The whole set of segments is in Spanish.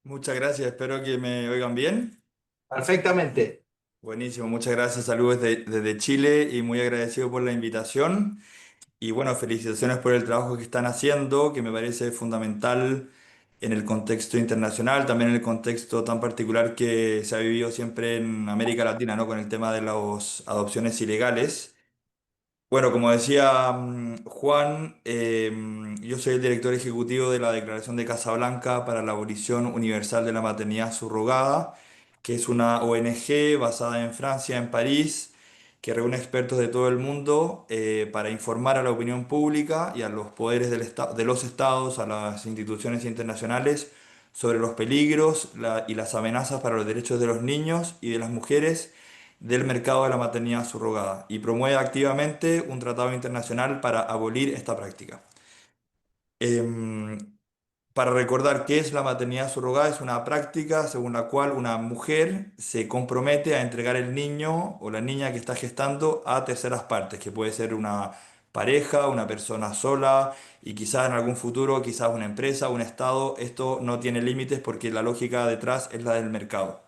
Muchas gracias, espero que me oigan bien. Perfectamente. Buenísimo, muchas gracias, saludos desde Chile y muy agradecido por la invitación. Y bueno, felicitaciones por el trabajo que están haciendo, que me parece fundamental en el contexto internacional, también en el contexto tan particular que se ha vivido siempre en América Latina, ¿no? Con el tema de las adopciones ilegales. Bueno, como decía Juan, yo soy el director ejecutivo de la Declaración de Casablanca para la Abolición Universal de la Maternidad Subrogada, que es una ONG basada en Francia, en París, que reúne expertos de todo el mundo para informar a la opinión pública y a los poderes de los estados, a las instituciones internacionales sobre los peligros y las amenazas para los derechos de los niños y de las mujeres del mercado de la maternidad subrogada y promueve activamente un tratado internacional para abolir esta práctica. Em, para recordar qué es la maternidad subrogada, es una práctica según la cual una mujer se compromete a entregar el niño o la niña que está gestando a terceras partes, que puede ser una pareja, una persona sola y quizás en algún futuro, quizás una empresa, un estado. Esto no tiene límites porque la lógica detrás es la del mercado.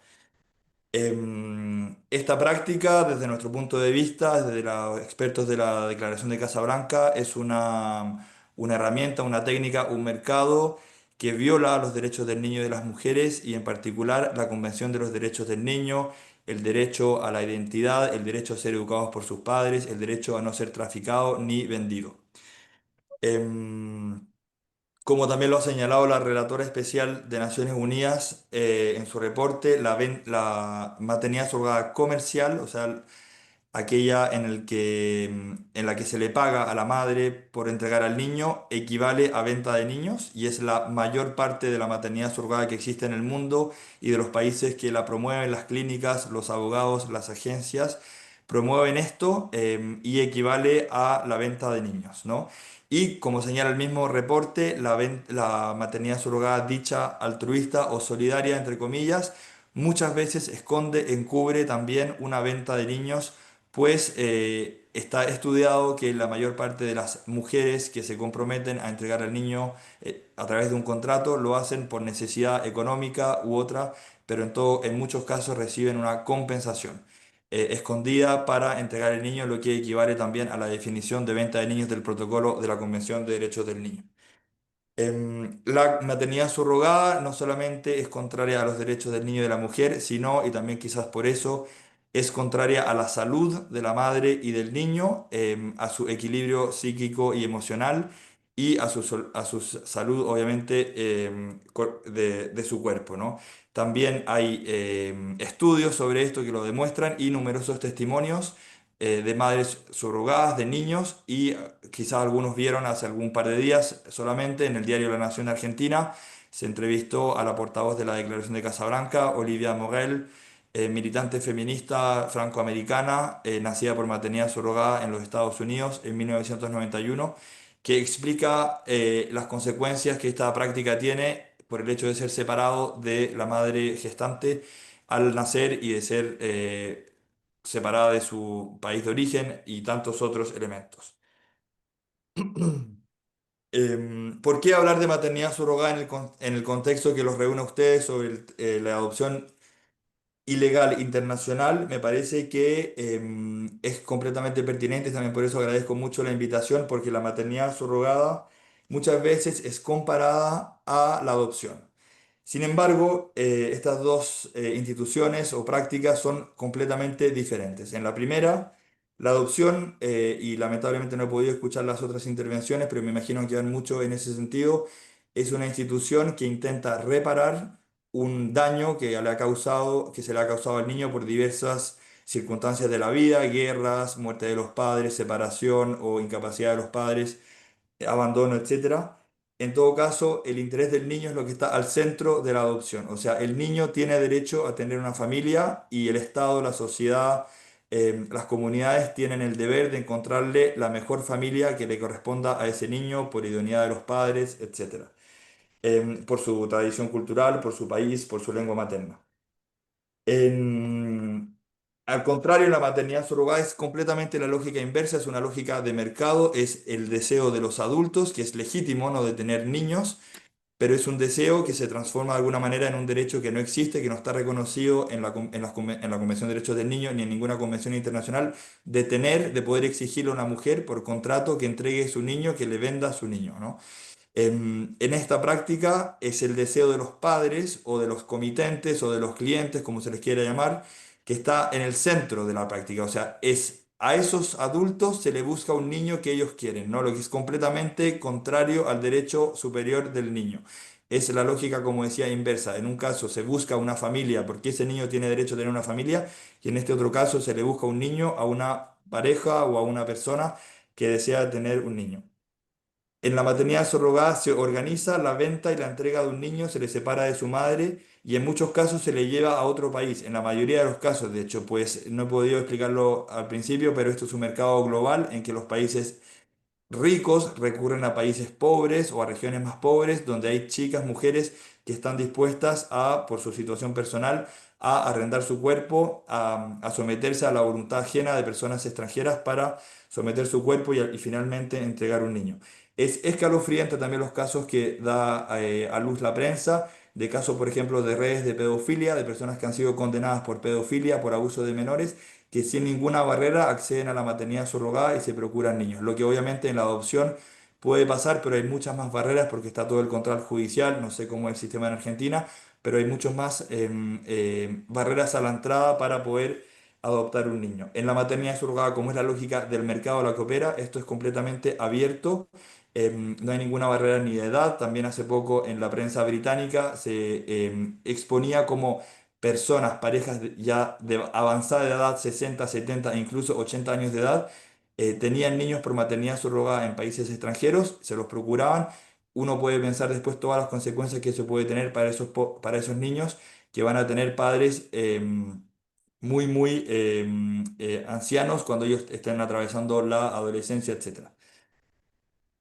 Esta práctica, desde nuestro punto de vista, desde los expertos de la Declaración de Casablanca, es una herramienta, una técnica, un mercado que viola los derechos del niño y de las mujeres y en particular la Convención de los Derechos del Niño, el derecho a la identidad, el derecho a ser educados por sus padres, el derecho a no ser traficado ni vendido. Em, Como también lo ha señalado la relatora especial de Naciones Unidas en su reporte, la maternidad subrogada comercial, o sea, aquella en la que se le paga a la madre por entregar al niño, equivale a venta de niños y es la mayor parte de la maternidad subrogada que existe en el mundo y de los países que la promueven, las clínicas, los abogados, las agencias, promueven esto y equivale a la venta de niños, ¿no? Y como señala el mismo reporte, la maternidad subrogada dicha altruista o solidaria, entre comillas, muchas veces esconde, encubre también una venta de niños, pues está estudiado que la mayor parte de las mujeres que se comprometen a entregar al niño a través de un contrato lo hacen por necesidad económica u otra, pero en muchos casos reciben una compensación escondida para entregar el niño, lo que equivale también a la definición de venta de niños del protocolo de la Convención de Derechos del Niño. La maternidad subrogada no solamente es contraria a los derechos del niño y de la mujer, sino, y también quizás por eso, es contraria a la salud de la madre y del niño, a su equilibrio psíquico y emocional y a su salud, obviamente, de su cuerpo, ¿no? También hay estudios sobre esto que lo demuestran y numerosos testimonios de madres subrogadas, de niños, y quizás algunos vieron hace algún par de días solamente en el diario La Nación de Argentina, se entrevistó a la portavoz de la Declaración de Casablanca, Olivia Morel, militante feminista francoamericana, nacida por maternidad subrogada en los Estados Unidos en 1991, que explica las consecuencias que esta práctica tiene por el hecho de ser separado de la madre gestante al nacer y de ser separada de su país de origen y tantos otros elementos. ¿Por qué hablar de maternidad subrogada en el contexto que los reúne a ustedes sobre la adopción ilegal internacional? Me parece que es completamente pertinente, también por eso agradezco mucho la invitación, porque la maternidad subrogada muchas veces es comparada a la adopción. Sin embargo, estas dos instituciones o prácticas son completamente diferentes. En la primera, la adopción, y lamentablemente no he podido escuchar las otras intervenciones, pero me imagino que van mucho en ese sentido, es una institución que intenta reparar un daño que se le ha causado al niño por diversas circunstancias de la vida, guerras, muerte de los padres, separación o incapacidad de los padres, abandono, etcétera. En todo caso, el interés del niño es lo que está al centro de la adopción. O sea, el niño tiene derecho a tener una familia y el Estado, la sociedad, las comunidades tienen el deber de encontrarle la mejor familia que le corresponda a ese niño por idoneidad de los padres, etcétera. Por su tradición cultural, por su país, por su lengua materna. En- Al contrario, la maternidad surrogada es completamente la lógica inversa, es una lógica de mercado, es el deseo de los adultos, que es legítimo, ¿no? De tener niños, pero es un deseo que se transforma de alguna manera en un derecho que no existe, que no está reconocido en en la Convención de Derechos del Niño ni en ninguna convención internacional, de poder exigirle a una mujer por contrato que entregue su niño, que le venda a su niño, ¿no? En esta práctica es el deseo de los padres o de los comitentes o de los clientes, como se les quiera llamar, que está en el centro de la práctica. O sea, es a esos adultos se le busca un niño que ellos quieren, ¿no? Lo que es completamente contrario al derecho superior del niño. Es la lógica, como decía, inversa. En un caso se busca una familia porque ese niño tiene derecho a tener una familia y en este otro caso se le busca un niño a una pareja o a una persona que desea tener un niño. En la maternidad subrogada se organiza la venta y la entrega de un niño, se le separa de su madre y en muchos casos se le lleva a otro país. En la mayoría de los casos, de hecho, pues no he podido explicarlo al principio, pero esto es un mercado global en que los países ricos recurren a países pobres o a regiones más pobres donde hay chicas, mujeres que están dispuestas a, por su situación personal, a arrendar su cuerpo, a someterse a la voluntad ajena de personas extranjeras para someter su cuerpo y finalmente entregar un niño. Es escalofriante también los casos que da a luz la prensa, de casos, por ejemplo, de redes de pedofilia, de personas que han sido condenadas por pedofilia, por abuso de menores que sin ninguna barrera acceden a la maternidad subrogada y se procuran niños. Lo que obviamente en la adopción puede pasar, pero hay muchas más barreras porque está todo el control judicial, no sé cómo es el sistema en Argentina, pero hay muchas más barreras a la entrada para poder adoptar un niño. En la maternidad subrogada, como es la lógica del mercado a la que opera, esto es completamente abierto. No hay ninguna barrera ni de edad. También hace poco en la prensa británica se exponía como personas, parejas ya de avanzada de edad, 60 70 e incluso 80 años de edad, tenían niños por maternidad subrogada en países extranjeros, se los procuraban. Uno puede pensar después todas las consecuencias que eso puede tener para para esos niños que van a tener padres muy ancianos cuando ellos estén atravesando la adolescencia, etcétera.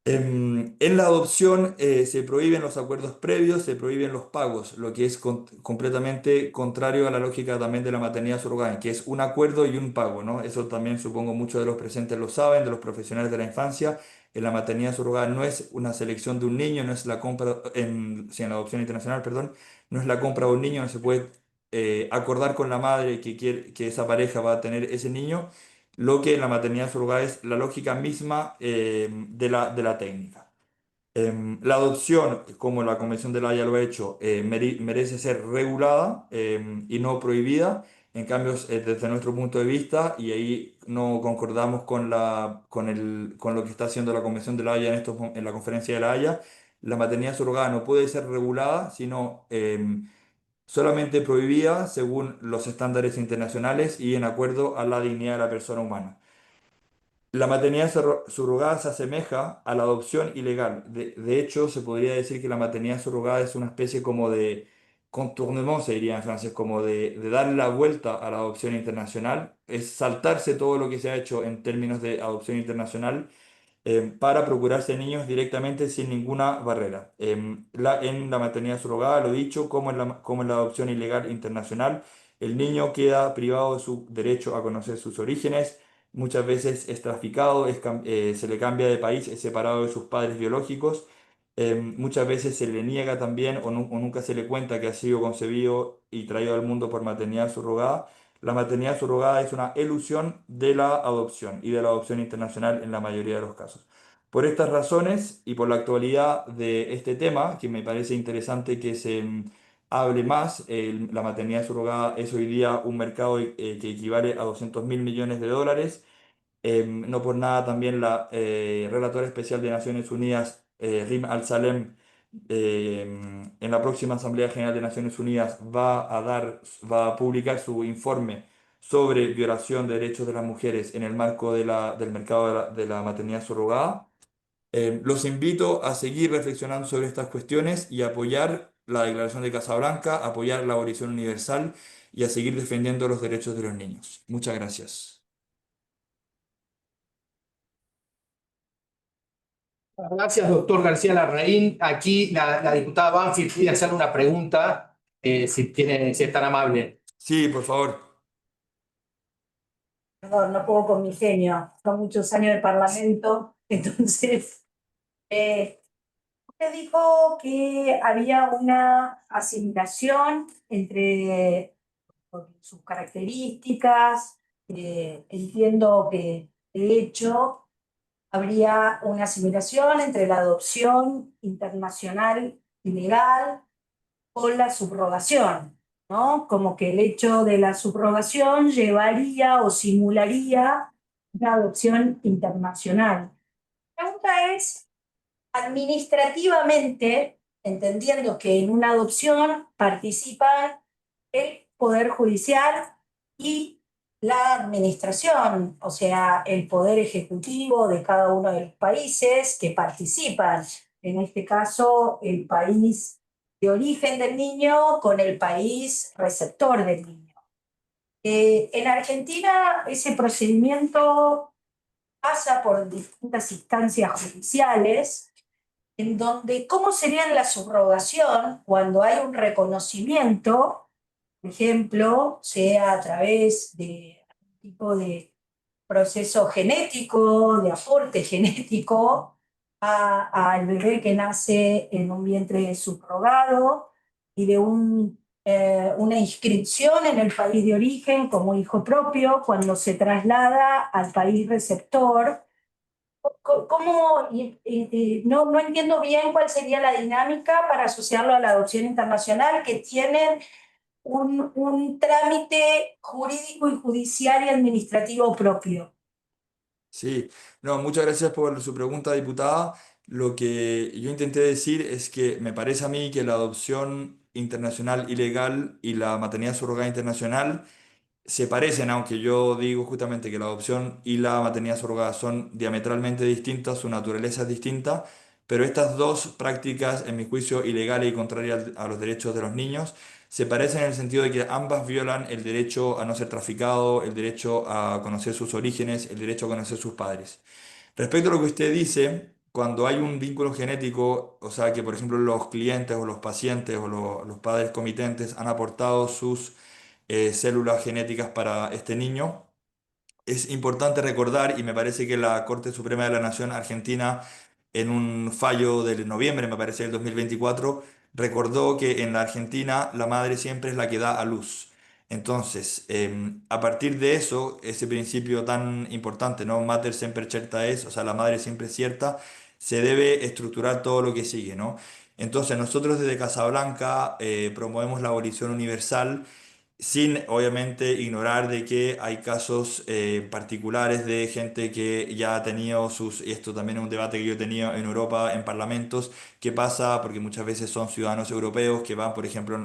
En la adopción se prohíben los acuerdos previos, se prohíben los pagos, lo que es completamente contrario a la lógica también de la maternidad surrogada, que es un acuerdo y un pago, ¿no? Eso también supongo muchos de los presentes lo saben, de los profesionales de la infancia. En la maternidad surrogada no es una selección de un niño, no es la compra, sí, en la adopción internacional, perdón, no es la compra de un niño, no se puede acordar con la madre que quiere, que esa pareja va a tener ese niño lo que en la maternidad surrogada es la lógica misma de la técnica. La adopción, como la Convención de la Haya lo ha hecho, merece ser regulada y no prohibida. En cambio, desde nuestro punto de vista, y ahí no concordamos con con lo que está haciendo la Convención de la Haya en la Conferencia de la Haya, la maternidad surrogada no puede ser regulada, sino solamente prohibida según los estándares internacionales y en acuerdo a la dignidad de la persona humana. La maternidad subrogada se asemeja a la adopción ilegal. De hecho, se podría decir que la maternidad subrogada es una especie como de contournement, se diría en francés, como de darle la vuelta a la adopción internacional. Es saltarse todo lo que se ha hecho en términos de adopción internacional para procurarse niños directamente sin ninguna barrera. En la maternidad surrogada, lo dicho, como en la adopción ilegal internacional, el niño queda privado de su derecho a conocer sus orígenes, muchas veces es traficado, se le cambia de país, es separado de sus padres biológicos, muchas veces se le niega también o nunca se le cuenta que ha sido concebido y traído al mundo por maternidad subrogada. La maternidad subrogada es una elusión de la adopción y de la adopción internacional en la mayoría de los casos. Por estas razones y por la actualidad de este tema, que me parece interesante que se hable más, la maternidad subrogada es hoy día un mercado que equivale a 200.000 millones de dólares. No por nada también la relatora especial de Naciones Unidas, Rim Al-Salem, en la próxima Asamblea General de Naciones Unidas va a publicar su informe sobre violación de derechos de las mujeres en el marco del mercado de la maternidad surrogada. Los invito a seguir reflexionando sobre estas cuestiones y apoyar la Declaración de Casablanca, apoyar la abolición universal y a seguir defendiendo los derechos de los niños. Muchas gracias. Gracias, doctor García Larraín. Aquí la diputada Banfield quiere hacerle una pregunta, si es tan amable. Sí, por favor. No, no puedo con mi genio, son muchos años de parlamento, entonces, eh, Usted dijo que había una asimilación entre sus características. Entiendo que, de hecho, habría una asimilación entre la adopción internacional y legal con la subrogación, ¿no? Como que el hecho de la subrogación llevaría o simularía una adopción internacional. La pregunta es, administrativamente, entendiendo que en una adopción participan el Poder Judicial y la administración, o sea, el Poder Ejecutivo de cada uno de los países que participan, en este caso, el país de origen del niño con el país receptor del niño. En Argentina, ese procedimiento pasa por distintas instancias judiciales en donde cómo sería la subrogación cuando hay un reconocimiento, por ejemplo, sea a través de algún tipo de proceso genético, de aporte genético al bebé que nace en un vientre subrogado y de una inscripción en el país de origen como hijo propio cuando se traslada al país receptor. ¿Cómo, no entiendo bien cuál sería la dinámica para asociarlo a la adopción internacional, que tienen un trámite jurídico y judicial y administrativo propio? Sí, no, muchas gracias por su pregunta, diputada. Lo que yo intenté decir es que me parece a mí que la adopción internacional ilegal y la maternidad surrogada internacional se parecen, aunque yo digo justamente que la adopción y la maternidad surrogada son diametralmente distintas, su naturaleza es distinta, pero estas dos prácticas, en mi juicio, ilegales y contrarias a los derechos de los niños, se parecen en el sentido de que ambas violan el derecho a no ser traficado, el derecho a conocer sus orígenes, el derecho a conocer sus padres. Respecto a lo que usted dice, cuando hay un vínculo genético, o sea que por ejemplo los clientes o los pacientes o los padres comitentes han aportado sus células genéticas para este niño, es importante recordar, y me parece que la Corte Suprema de la Nación Argentina, en un fallo del noviembre, me parece, del 2024, recordó que en la Argentina la madre siempre es la que da a luz. Entonces, a partir de eso, ese principio tan importante, ¿no? Mater semper certa es, o sea, la madre siempre es cierta, se debe estructurar todo lo que sigue, ¿no? Entonces, nosotros desde Casablanca promovemos la abolición universal sin obviamente ignorar de que hay casos particulares de gente que ya ha tenido sus, y esto también es un debate que yo he tenido en Europa, en parlamentos, qué pasa, porque muchas veces son ciudadanos europeos que van, por ejemplo,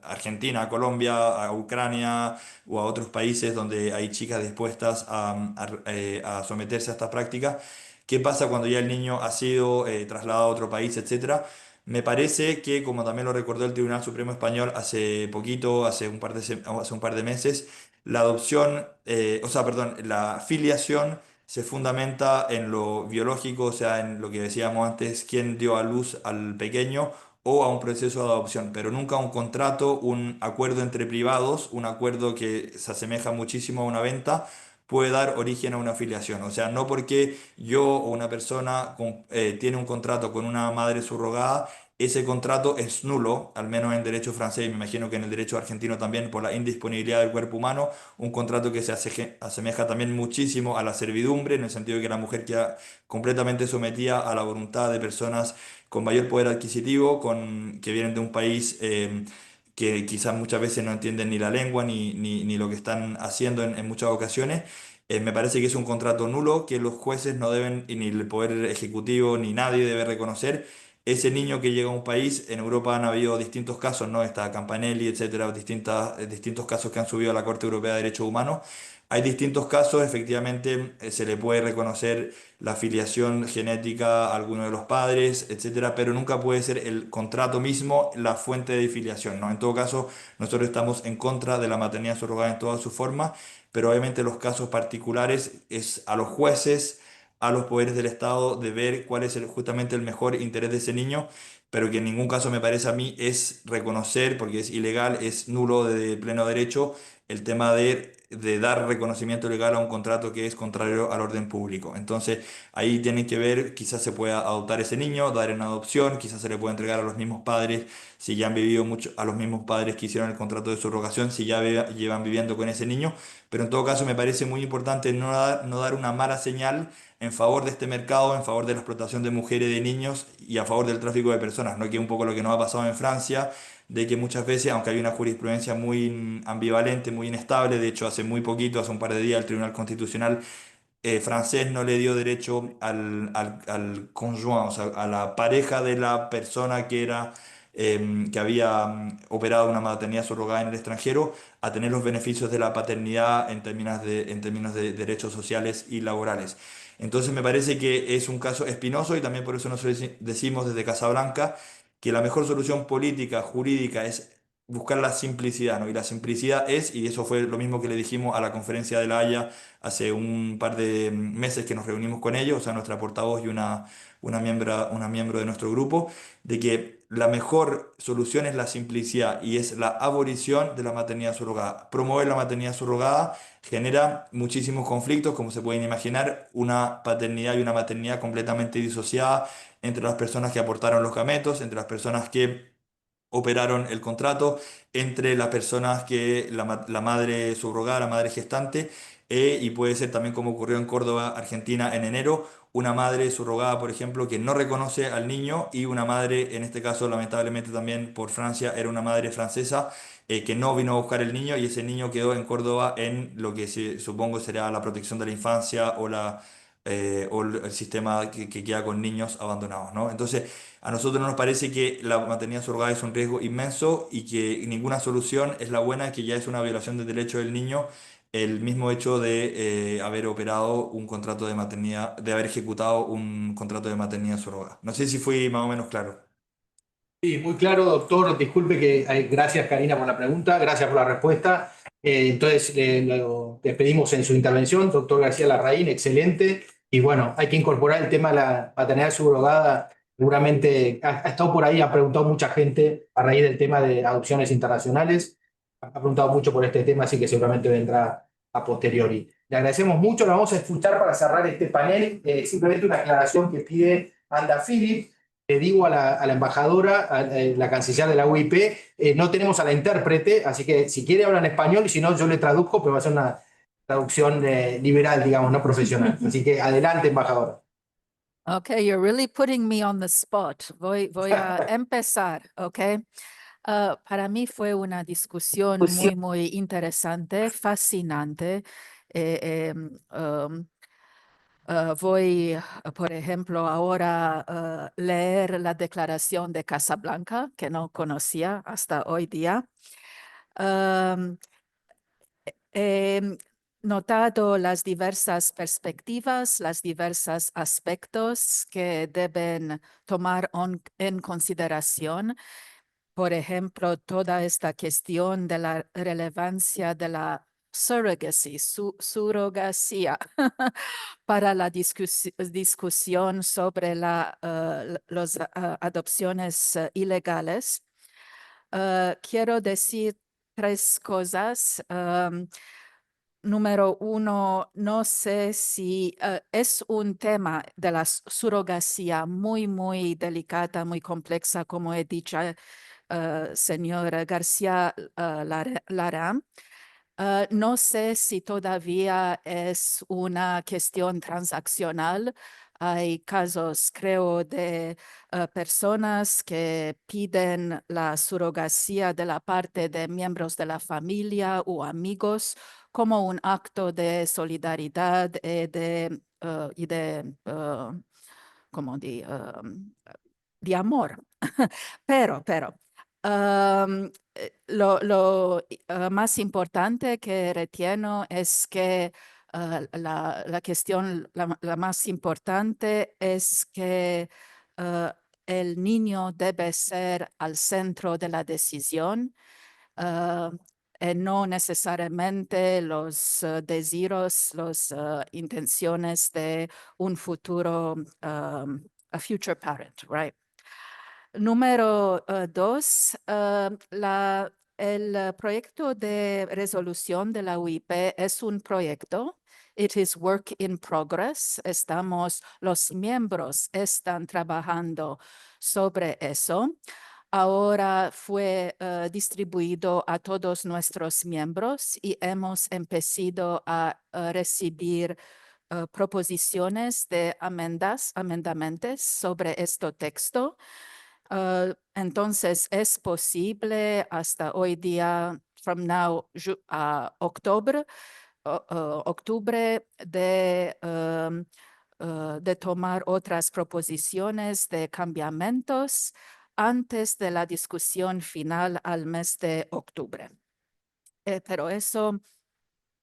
a Argentina, a Colombia, a Ucrania o a otros países donde hay chicas dispuestas a someterse a estas prácticas. ¿Qué pasa cuando ya el niño ha sido trasladado a otro país, etcétera? Me parece que, como también lo recordó el Tribunal Supremo Español hace poquito, hace un par de meses, la adopción, o sea, perdón, la filiación se fundamenta en lo biológico, o sea, en lo que decíamos antes, quién dio a luz al pequeño o a un proceso de adopción, pero nunca un contrato, un acuerdo entre privados, un acuerdo que se asemeja muchísimo a una venta, puede dar origen a una filiación. O sea, no porque yo o una persona tiene un contrato con una madre subrogada, ese contrato es nulo, al menos en derecho francés y me imagino que en el derecho argentino también por la indisponibilidad del cuerpo humano, un contrato que se asemeja también muchísimo a la servidumbre, en el sentido de que la mujer queda completamente sometida a la voluntad de personas con mayor poder adquisitivo, que vienen de un país que quizás muchas veces no entienden ni la lengua ni lo que están haciendo en muchas ocasiones. Me parece que es un contrato nulo que los jueces no deben, y ni el poder ejecutivo, ni nadie debe reconocer ese niño que llega a un país. En Europa han habido distintos casos, ¿no? Está Campanelli, etcétera, distintos casos que han subido a la Corte Europea de Derechos Humanos. Hay distintos casos, efectivamente, se le puede reconocer la filiación genética a alguno de los padres, etcétera, pero nunca puede ser el contrato mismo la fuente de filiación, ¿no? En todo caso, nosotros estamos en contra de la maternidad subrogada en todas sus formas, pero obviamente los casos particulares es a los jueces, a los poderes del Estado de ver cuál es justamente el mejor interés de ese niño. pero que en ningún caso me parece a mí es reconocer, porque es ilegal, es nulo de pleno derecho, el tema de dar reconocimiento legal a un contrato que es contrario al orden público. Entonces, ahí tienen que ver, quizás se pueda adoptar ese niño, dar en adopción, quizás se le pueda entregar a los mismos padres, si ya han vivido mucho, a los mismos padres que hicieron el contrato de subrogación, si ya llevan viviendo con ese niño. Pero en todo caso, me parece muy importante no dar una mala señal en favor de este mercado, en favor de la explotación de mujeres y de niños y a favor del tráfico de personas, ¿no? Que es un poco lo que nos ha pasado en Francia, de que muchas veces, aunque hay una jurisprudencia muy ambivalente, muy inestable, de hecho hace muy poquito, hace un par de días, el Tribunal Constitucional francés no le dio derecho al conjoint, o sea, a la pareja de la persona que era, que había operado una maternidad subrogada en el extranjero, a tener los beneficios de la paternidad en términos de derechos sociales y laborales. Entonces me parece que es un caso espinoso y también por eso nosotros decimos desde Casablanca que la mejor solución política, jurídica, es buscar la simplicidad, ¿no? Y la simplicidad es, y eso fue lo mismo que le dijimos a la conferencia de La Haya hace un par de meses que nos reunimos con ellos, o sea, nuestra portavoz y una miembro de nuestro grupo, de que la mejor solución es la simplicidad y es la abolición de la maternidad subrogada. Promover la maternidad subrogada genera muchísimos conflictos, como se pueden imaginar, una paternidad y una maternidad completamente disociada entre las personas que aportaron los gametos, entre las personas que operaron el contrato entre las personas que la madre subrogada, la madre gestante, y puede ser también como ocurrió en Córdoba, Argentina, en enero, una madre subrogada, por ejemplo, que no reconoce al niño y una madre, en este caso, lamentablemente también por Francia, era una madre francesa que no vino a buscar el niño y ese niño quedó en Córdoba en lo que supongo será la protección de la infancia o el sistema que queda con niños abandonados, ¿no? Entonces, a nosotros nos parece que la maternidad subrogada es un riesgo inmenso y que ninguna solución es la buena, que ya es una violación del derecho del niño el mismo hecho de haber operado un contrato de maternidad, de haber ejecutado un contrato de maternidad subrogada. No sé si fui más o menos claro. Sí, muy claro, doctor. Disculpe gracias, Karina, por la pregunta, gracias por la respuesta. Entonces, lo despedimos en su intervención, doctor García Larraín, excelente. Y bueno, hay que incorporar el tema de la paternidad subrogada. Seguramente ha estado por ahí, ha preguntado mucha gente a raíz del tema de adopciones internacionales. Ha preguntado mucho por este tema, así que seguramente vendrá a posteriori. Le agradecemos mucho, lo vamos a escuchar para cerrar este panel. Simplemente una aclaración que pide Anda Philip. Le digo a la embajadora, a la canciller de la UIP, no tenemos a la intérprete, así que si quiere hablar en español y si no yo le traduzco, pero va a ser una traducción liberal, digamos, no profesional. Así que adelante, embajadora. Okay, you're really putting me on the spot. Voy a empezar, okay. Para mí fue una discusión muy interesante, fascinante. Voy, por ejemplo, ahora a leer la Declaración de Casablanca, que no conocía hasta hoy día. He notado las diversas perspectivas, los diversos aspectos que deben tomar en consideración. Por ejemplo, toda esta cuestión de la relevancia de la surrogacy, surrogacia, para la discusión sobre las adopciones ilegales. Quiero decir tres cosas. Número uno, no sé si es un tema de la surrogacia muy delicada, muy compleja, como he dicho, señora García Lara. No sé si todavía es una cuestión transaccional. Hay casos, creo, de personas que piden la surrogacia de la parte de miembros de la familia o amigos como un acto de solidaridad y como de amor. Pero, lo más importante que retieno es que la cuestión, la más importante es que el niño debe ser al centro de la decisión. No necesariamente los deseos, las intenciones de un futuro, a future parent, right? Número 2, el proyecto de resolución de la UIP es un proyecto. It is work in progress. Los miembros están trabajando sobre eso. Ahora fue distribuido a todos nuestros miembros y hemos empezado a recibir proposiciones de amendamentos sobre este texto. Entonces es posible hasta hoy día, from now a octubre, de tomar otras proposiciones de cambiamientos antes de la discusión final al mes de octubre. Pero eso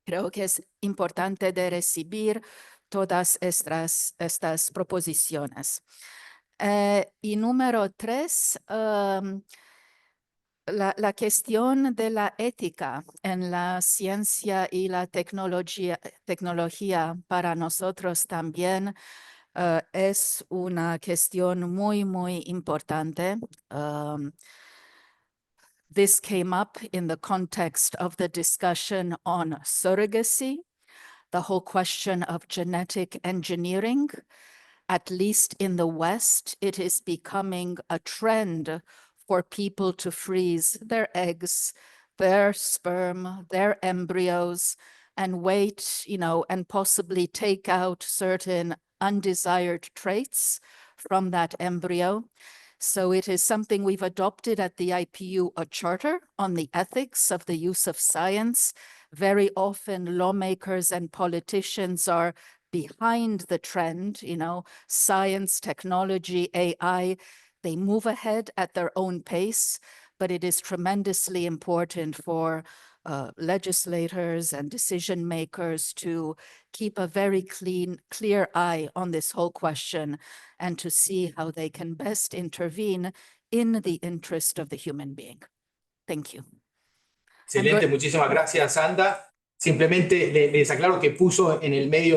creo que es importante de recibir todas estas proposiciones. Y número 3, la cuestión de la ética en la ciencia y la tecnología para nosotros también es una cuestión muy, muy importante. This came up in the context of the discussion on surrogacy, the whole question of genetic engineering. At least in the West, it is becoming a trend for people to freeze their eggs, their sperm, their embryos, and wait, and possibly take out certain undesired traits from that embryo. So it is something we've adopted at the IPU, a charter on the ethics of the use of science. Very often lawmakers and politicians are behind the trend, science, technology, AI, they move ahead at their own pace, but it is tremendously important for legislators and decision makers to keep a very clear eye on this whole question and to see how they can best intervene in the interest of the human being. Thank you. Excelente, muchísimas gracias, Sandra. Simplemente les aclaro que puso en el medio